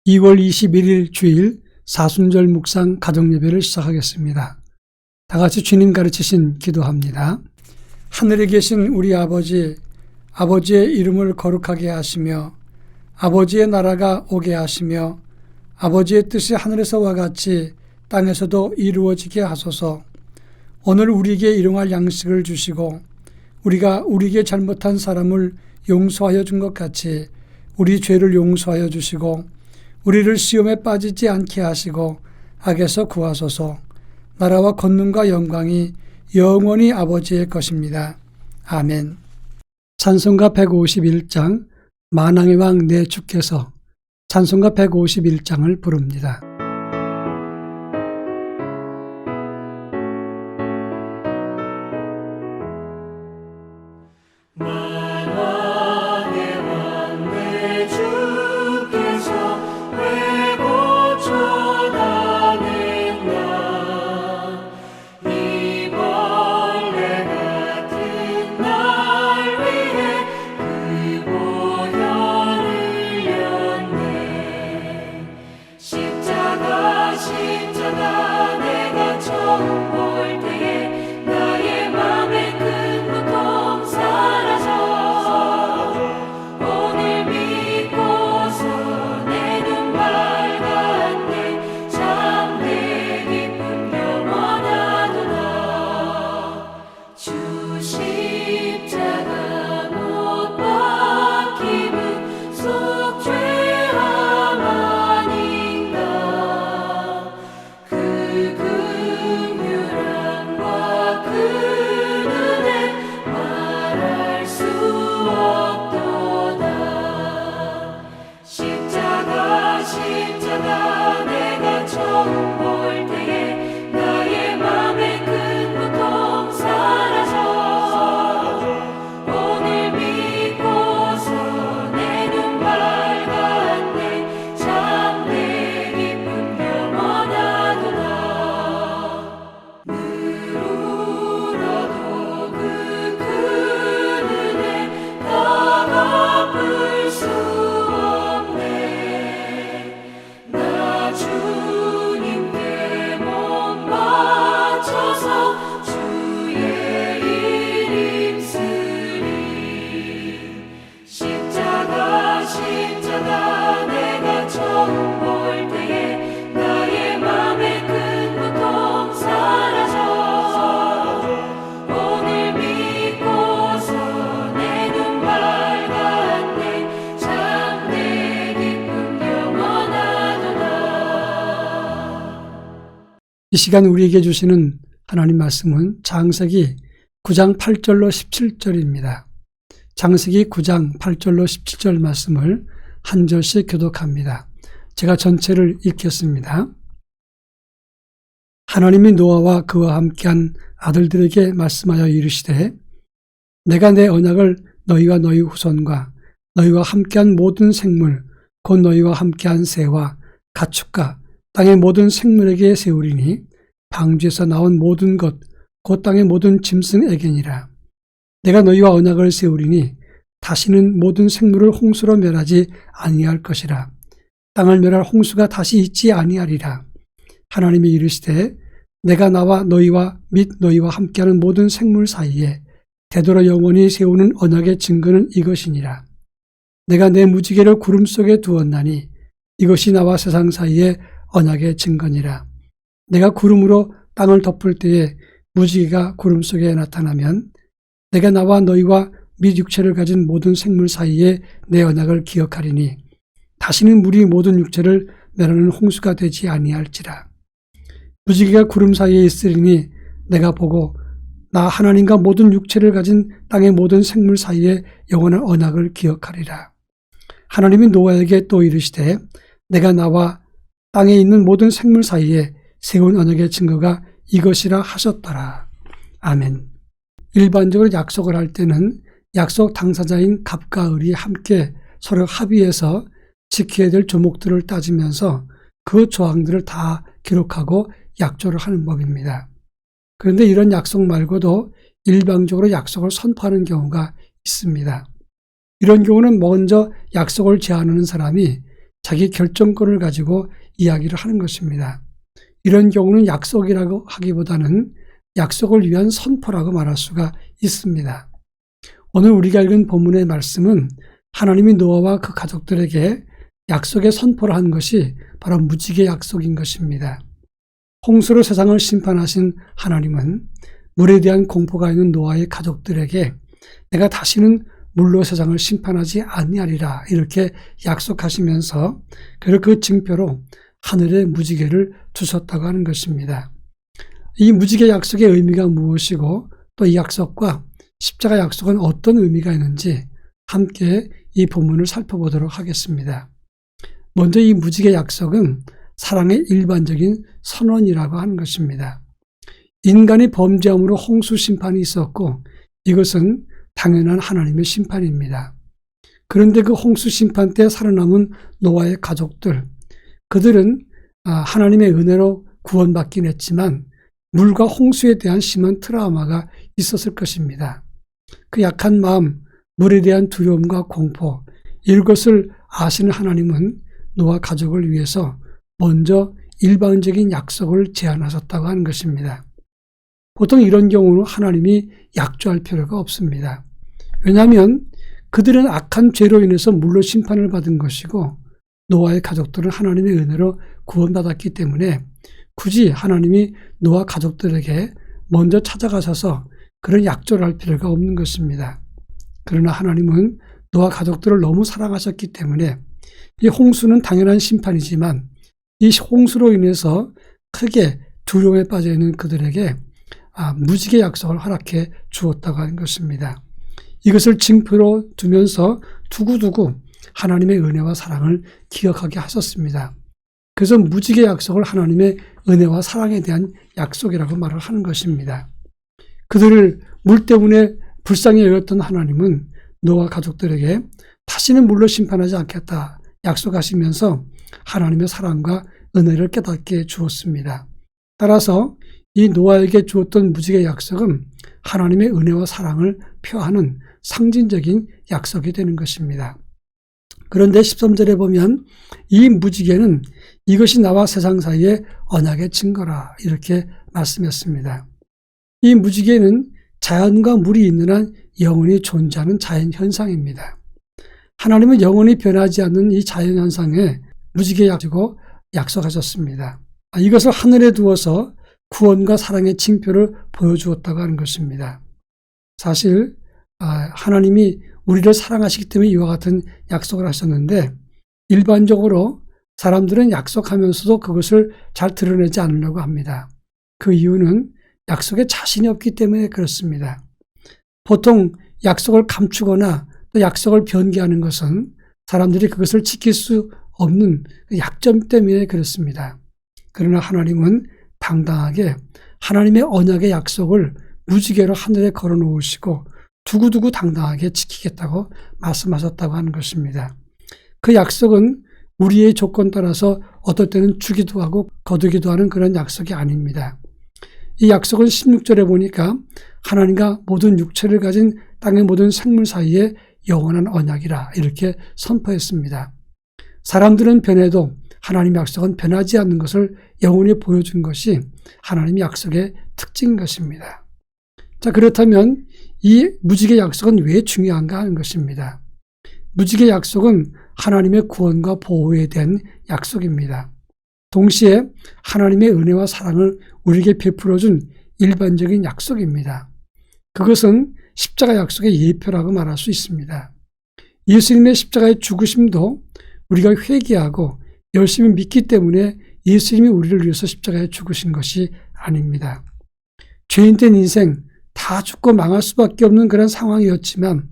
2월 21일 주일 사순절 묵상 가정예배를 시작하겠습니다. 다 같이 주님 가르치신 기도합니다. 하늘에 계신 우리 아버지, 아버지의 이름을 거룩하게 하시며 아버지의 나라가 오게 하시며 아버지의 뜻이 하늘에서와 같이 땅에서도 이루어지게 하소서. 오늘 우리에게 일용할 양식을 주시고 우리가 우리에게 잘못한 사람을 용서하여 준 것 같이 우리 죄를 용서하여 주시고 우리를 시험에 빠지지 않게 하시고 악에서 구하소서. 나라와 권능과 영광이 영원히 아버지의 것입니다. 아멘. 찬송가 151장 만왕의 왕 내 주께서 찬송가 151장을 부릅니다. 이 시간 우리에게 주시는 하나님 말씀은 창세기 9장 8절로 17절입니다. 창세기 9장 8절로 17절 말씀을 한 절씩 교독합니다. 제가 전체를 읽겠습니다. 하나님이 노아와 그와 함께한 아들들에게 말씀하여 이르시되 내가 내 언약을 너희와 너희 후손과 너희와 함께한 모든 생물 곧 너희와 함께한 새와 가축과 땅의 모든 생물에게 세우리니 방주에서 나온 모든 것 곧 땅의 모든 짐승에게니라. 내가 너희와 언약을 세우리니 다시는 모든 생물을 홍수로 멸하지 아니할 것이라. 땅을 멸할 홍수가 다시 있지 아니하리라. 하나님이 이르시되 내가 나와 너희와 및 너희와 함께하는 모든 생물 사이에 되도록 영원히 세우는 언약의 증거는 이것이니라. 내가 내 무지개를 구름 속에 두었나니 이것이 나와 세상 사이에 언약의 증거니라. 내가 구름으로 땅을 덮을 때에 무지개가 구름 속에 나타나면 내가 나와 너희와 및 육체를 가진 모든 생물 사이에 내 언약을 기억하리니 다시는 물이 모든 육체를 멸하는 홍수가 되지 아니할지라. 무지개가 구름 사이에 있으리니 내가 보고 나 하나님과 모든 육체를 가진 땅의 모든 생물 사이에 영원한 언약을 기억하리라. 하나님이 노아에게 또 이르시되 내가 나와 땅에 있는 모든 생물 사이에 세운 언약의 증거가 이것이라 하셨더라. 아멘. 일반적으로 약속을 할 때는 약속 당사자인 갑과 을이 함께 서로 합의해서 지켜야 될 조목들을 따지면서 그 조항들을 다 기록하고 약조를 하는 법입니다. 그런데 이런 약속 말고도 일방적으로 약속을 선포하는 경우가 있습니다. 이런 경우는 먼저 약속을 제안하는 사람이 자기 결정권을 가지고 이야기를 하는 것입니다. 이런 경우는 약속이라고 하기보다는 약속을 위한 선포라고 말할 수가 있습니다. 오늘 우리가 읽은 본문의 말씀은 하나님이 노아와 그 가족들에게 약속의 선포를 한 것이 바로 무지개 약속인 것입니다. 홍수로 세상을 심판하신 하나님은 물에 대한 공포가 있는 노아의 가족들에게 내가 다시는 물로 세상을 심판하지 아니하리라 이렇게 약속하시면서 그 징표로 하늘에 무지개를 두셨다고 하는 것입니다. 이 무지개 약속의 의미가 무엇이고 또 이 약속과 십자가 약속은 어떤 의미가 있는지 함께 이 본문을 살펴보도록 하겠습니다. 먼저 이 무지개 약속은 사랑의 일반적인 선언이라고 하는 것입니다. 인간이 범죄함으로 홍수 심판이 있었고 이것은 당연한 하나님의 심판입니다. 그런데 그 홍수 심판 때 살아남은 노아의 가족들, 그들은 하나님의 은혜로 구원받긴 했지만 물과 홍수에 대한 심한 트라우마가 있었을 것입니다. 그 약한 마음, 물에 대한 두려움과 공포, 이것을 아시는 하나님은 노아 가족을 위해서 먼저 일방적인 약속을 제안하셨다고 하는 것입니다. 보통 이런 경우는 하나님이 약조할 필요가 없습니다. 왜냐하면 그들은 악한 죄로 인해서 물로 심판을 받은 것이고 노아의 가족들은 하나님의 은혜로 구원받았기 때문에 굳이 하나님이 노아 가족들에게 먼저 찾아가셔서 그런 약조를 할 필요가 없는 것입니다. 그러나 하나님은 노아 가족들을 너무 사랑하셨기 때문에 이 홍수는 당연한 심판이지만 이 홍수로 인해서 크게 두려움에 빠져 있는 그들에게 무지개 약속을 허락해 주었다고 하는 것입니다. 이것을 징표로 두면서 두고두고 하나님의 은혜와 사랑을 기억하게 하셨습니다. 그래서 무지개 약속을 하나님의 은혜와 사랑에 대한 약속이라고 말을 하는 것입니다. 그들을 물 때문에 불쌍히 여겼던 하나님은 노아 가족들에게 다시는 물로 심판하지 않겠다 약속하시면서 하나님의 사랑과 은혜를 깨닫게 주었습니다. 따라서 이 노아에게 주었던 무지개 약속은 하나님의 은혜와 사랑을 표하는 상징적인 약속이 되는 것입니다. 그런데 13절에 보면 이 무지개는 이것이 나와 세상 사이의 언약의 증거라 이렇게 말씀했습니다. 이 무지개는 자연과 물이 있는 한 영원히 존재하는 자연현상입니다. 하나님은 영원히 변하지 않는 이 자연현상에 무지개 가지고 약속하셨습니다. 이것을 하늘에 두어서 구원과 사랑의 징표를 보여주었다고 하는 것입니다. 사실 하나님이 우리를 사랑하시기 때문에 이와 같은 약속을 하셨는데 일반적으로 사람들은 약속하면서도 그것을 잘 드러내지 않으려고 합니다. 그 이유는 약속에 자신이 없기 때문에 그렇습니다. 보통 약속을 감추거나 또 약속을 변개하는 것은 사람들이 그것을 지킬 수 없는 약점 때문에 그렇습니다. 그러나 하나님은 당당하게 하나님의 언약의 약속을 무지개로 하늘에 걸어 놓으시고 두고두고 당당하게 지키겠다고 말씀하셨다고 하는 것입니다. 그 약속은 우리의 조건 따라서 어떨 때는 주기도 하고 거두기도 하는 그런 약속이 아닙니다. 이 약속은 16절에 보니까 하나님과 모든 육체를 가진 땅의 모든 생물 사이에 영원한 언약이라 이렇게 선포했습니다. 사람들은 변해도 하나님의 약속은 변하지 않는 것을 영원히 보여준 것이 하나님의 약속의 특징인 것입니다. 자, 그렇다면 이 무지개 약속은 왜 중요한가 하는 것입니다. 무지개 약속은 하나님의 구원과 보호에 대한 약속입니다. 동시에 하나님의 은혜와 사랑을 우리에게 베풀어준 일반적인 약속입니다. 그것은 십자가 약속의 예표라고 말할 수 있습니다. 예수님의 십자가의 죽으심도 우리가 회개하고 열심히 믿기 때문에 예수님이 우리를 위해서 십자가에 죽으신 것이 아닙니다. 죄인된 인생 다 죽고 망할 수밖에 없는 그런 상황이었지만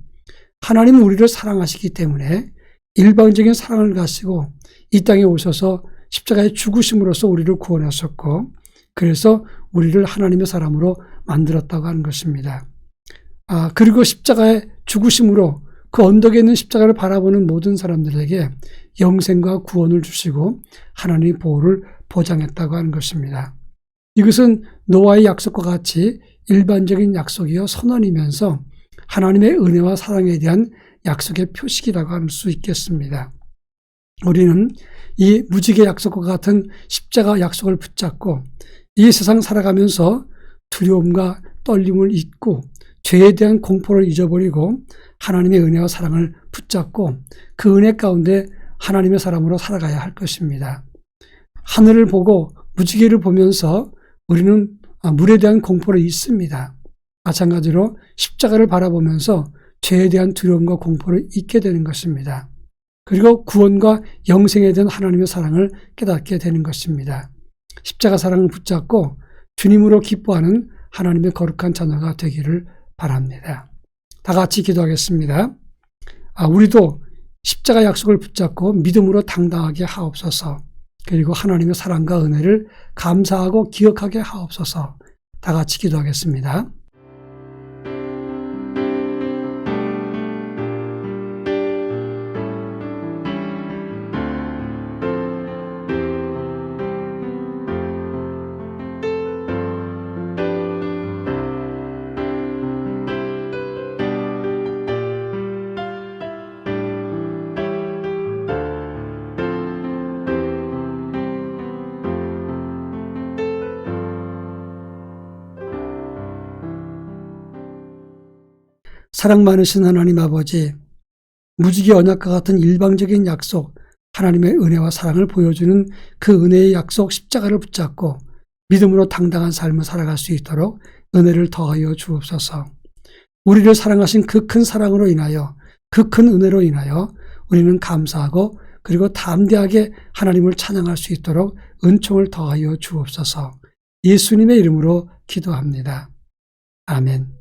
하나님은 우리를 사랑하시기 때문에 일방적인 사랑을 가지고 이 땅에 오셔서 십자가에 죽으심으로써 우리를 구원하셨고 그래서 우리를 하나님의 사람으로 만들었다고 하는 것입니다. 그리고 십자가의 죽으심으로 그 언덕에 있는 십자가를 바라보는 모든 사람들에게 영생과 구원을 주시고 하나님의 보호를 보장했다고 하는 것입니다. 이것은 노아의 약속과 같이 일반적인 약속이요 선언이면서 하나님의 은혜와 사랑에 대한 약속의 표식이라고 할 수 있겠습니다. 우리는 이 무지개 약속과 같은 십자가 약속을 붙잡고 이 세상 살아가면서 두려움과 떨림을 잊고 죄에 대한 공포를 잊어버리고 하나님의 은혜와 사랑을 붙잡고 그 은혜 가운데 하나님의 사람으로 살아가야 할 것입니다. 하늘을 보고 무지개를 보면서 우리는 물에 대한 공포를 잊습니다. 마찬가지로 십자가를 바라보면서 죄에 대한 두려움과 공포를 잊게 되는 것입니다. 그리고 구원과 영생에 대한 하나님의 사랑을 깨닫게 되는 것입니다. 십자가 사랑을 붙잡고 주님으로 기뻐하는 하나님의 거룩한 자녀가 되기를 바랍니다. 다 같이 기도하겠습니다. 우리도 십자가 약속을 붙잡고 믿음으로 당당하게 하옵소서. 그리고 하나님의 사랑과 은혜를 감사하고 기억하게 하옵소서. 다 같이 기도하겠습니다. 사랑 많으신 하나님 아버지, 무지개 언약과 같은 일방적인 약속, 하나님의 은혜와 사랑을 보여주는 그 은혜의 약속 십자가를 붙잡고 믿음으로 당당한 삶을 살아갈 수 있도록 은혜를 더하여 주옵소서. 우리를 사랑하신 그 큰 사랑으로 인하여, 그 큰 은혜로 인하여 우리는 감사하고 그리고 담대하게 하나님을 찬양할 수 있도록 은총을 더하여 주옵소서. 예수님의 이름으로 기도합니다. 아멘.